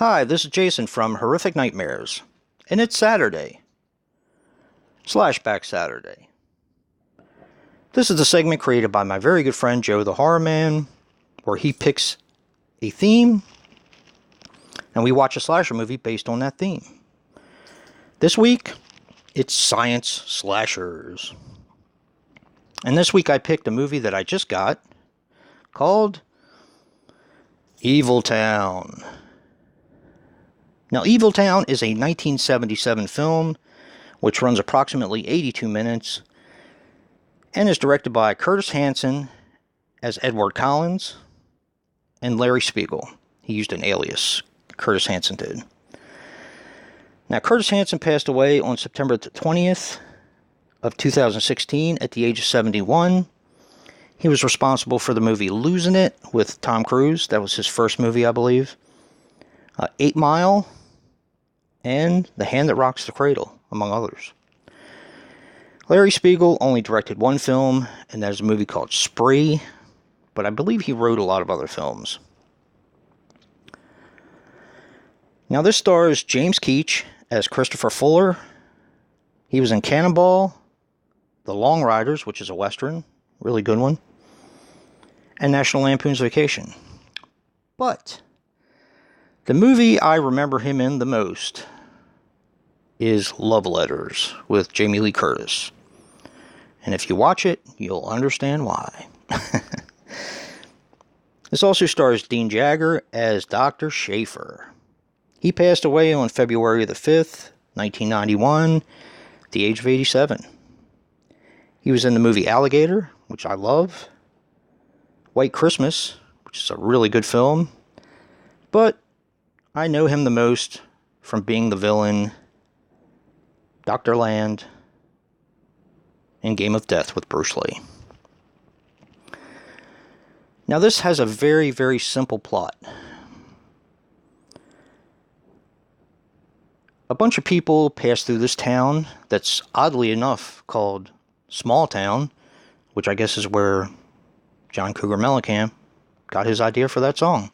Hi, this is Jason from Horrific Nightmares, and it's Saturday. Slashback Saturday. This is a segment created by my very good friend Joe the Horror Man, where he picks a theme, and we watch a slasher movie based on that theme. This week, it's science slashers. And this week I picked a movie that I just got called Evil Town. Now, Evil Town is a 1977 film which runs approximately 82 minutes and is directed by Curtis Hanson as Edward Collins and Larry Spiegel. He used an alias, Curtis Hanson did. Now, Curtis Hanson passed away on September 20th of 2016 at the age of 71. He was responsible for the movie Losing It with Tom Cruise. That was his first movie, I believe. 8 Mile and The Hand That Rocks the Cradle, among others. Larry Spiegel only directed one film, and that is a movie called Spree, but I believe he wrote a lot of other films. Now, this stars James Keach as Christopher Fuller. He was in Cannonball, The Long Riders, which is a Western, really good one, and National Lampoon's Vacation. But the movie I remember him in the most is Love Letters with Jamie Lee Curtis. And if you watch it, you'll understand why. This also stars Dean Jagger as Dr. Schaefer. He passed away on February the 5th, 1991, at the age of 87. He was in the movie Alligator, which I love, White Christmas, which is a really good film, but I know him the most from being the villain, Dr. Land, in Game of Death with Bruce Lee. Now, this has a very, very simple plot. A bunch of people pass through this town that's oddly enough called Small Town, which I guess is where John Cougar Mellencamp got his idea for that song.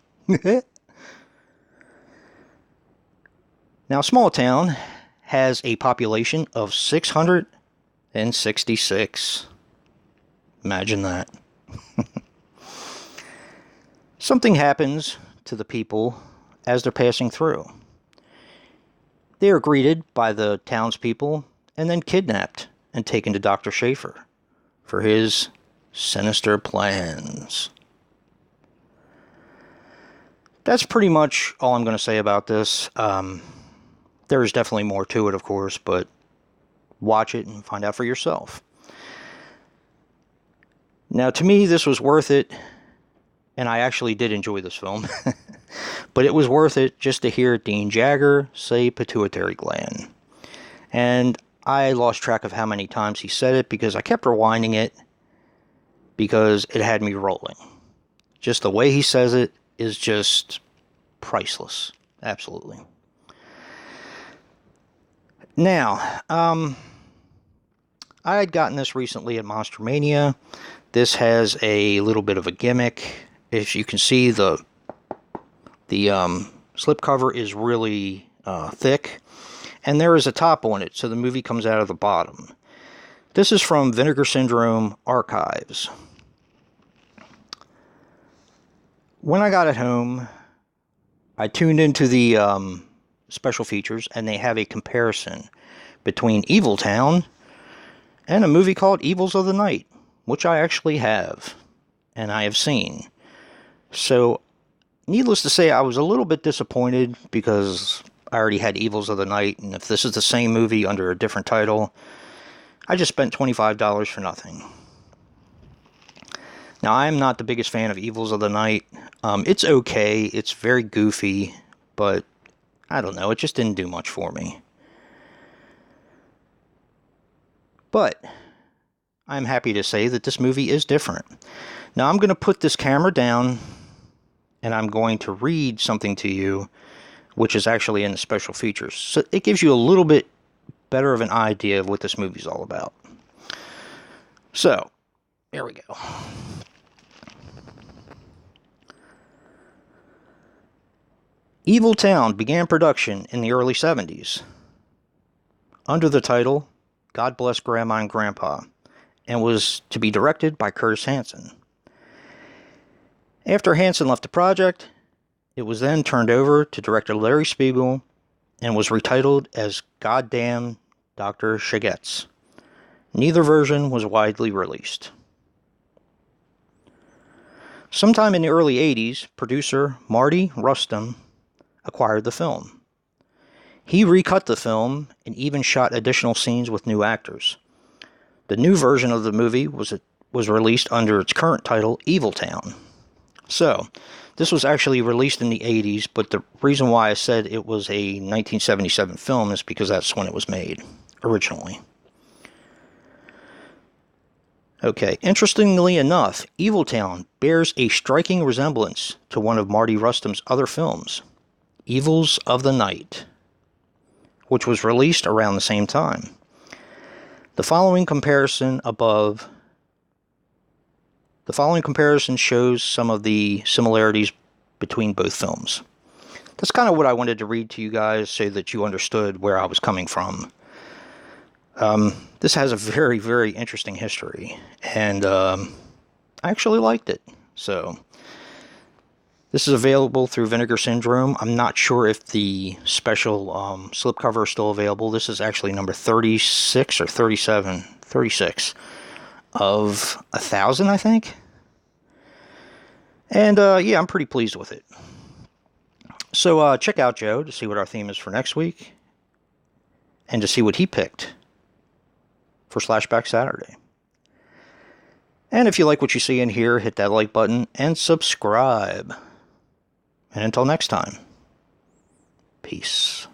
Now, Small Town has a population of 666. Imagine that. Something happens to the people as they're passing through. They are greeted by the townspeople and then kidnapped and taken to Dr. Schaefer for his sinister plans. That's pretty much all I'm going to say about this. There's definitely more to it, of course, but watch it and find out for yourself. Now, to me, this was worth it, and I actually did enjoy this film. But it was worth it just to hear Dean Jagger say pituitary gland. And I lost track of how many times he said it because I kept rewinding it because it had me rolling. Just the way he says it is just priceless. Absolutely. Now, I had gotten this recently at Monster Mania. This has a little bit of a gimmick. If you can see, the slipcover is really thick, and there is a top on it, so the movie comes out of the bottom. This is from Vinegar Syndrome Archives. When I got it home, I tuned into the special features, and they have a comparison between Evil Town and a movie called Evils of the Night, which I actually have, and I have seen. So, needless to say, I was a little bit disappointed because I already had Evils of the Night, and if this is the same movie under a different title, I just spent $25 for nothing. Now, I am not the biggest fan of Evils of the Night. It's okay, it's very goofy, but I don't know, it just didn't do much for me. But I'm happy to say that this movie is different. Now, I'm going to put this camera down, and I'm going to read something to you, which is actually in the special features. So it gives you a little bit better of an idea of what this movie's all about. So, here we go. Evil Town began production in the early 70s under the title God Bless Grandma and Grandpa, and was to be directed by Curtis Hanson. After Hanson left the project, it was then turned over to director Larry Spiegel and was retitled as Goddamn Dr. Shigetz. Neither version was widely released. Sometime in the early 80s, producer Marty Rustam acquired the film. He recut the film and even shot additional scenes with new actors. The new version of the movie was released under its current title, Evil Town. So, this was actually released in the 80s, but the reason why I said it was a 1977 film is because that's when it was made, originally. Okay, interestingly enough, Evil Town bears a striking resemblance to one of Marty Rustam's other films, Evils of the Night, which was released around the same time. The following comparison shows some of the similarities between both films. That's kind of what I wanted to read to you guys so that you understood where I was coming from. This has a very, very interesting history, and I actually liked it. So, this is available through Vinegar Syndrome. I'm not sure if the special slipcover is still available. This is actually number 36 or 37, 36 of 1,000, I think. And yeah, I'm pretty pleased with it. So check out Joe to see what our theme is for next week, and to see what he picked for Slashback Saturday. And if you like what you see in here, hit that like button and subscribe. And until next time, peace.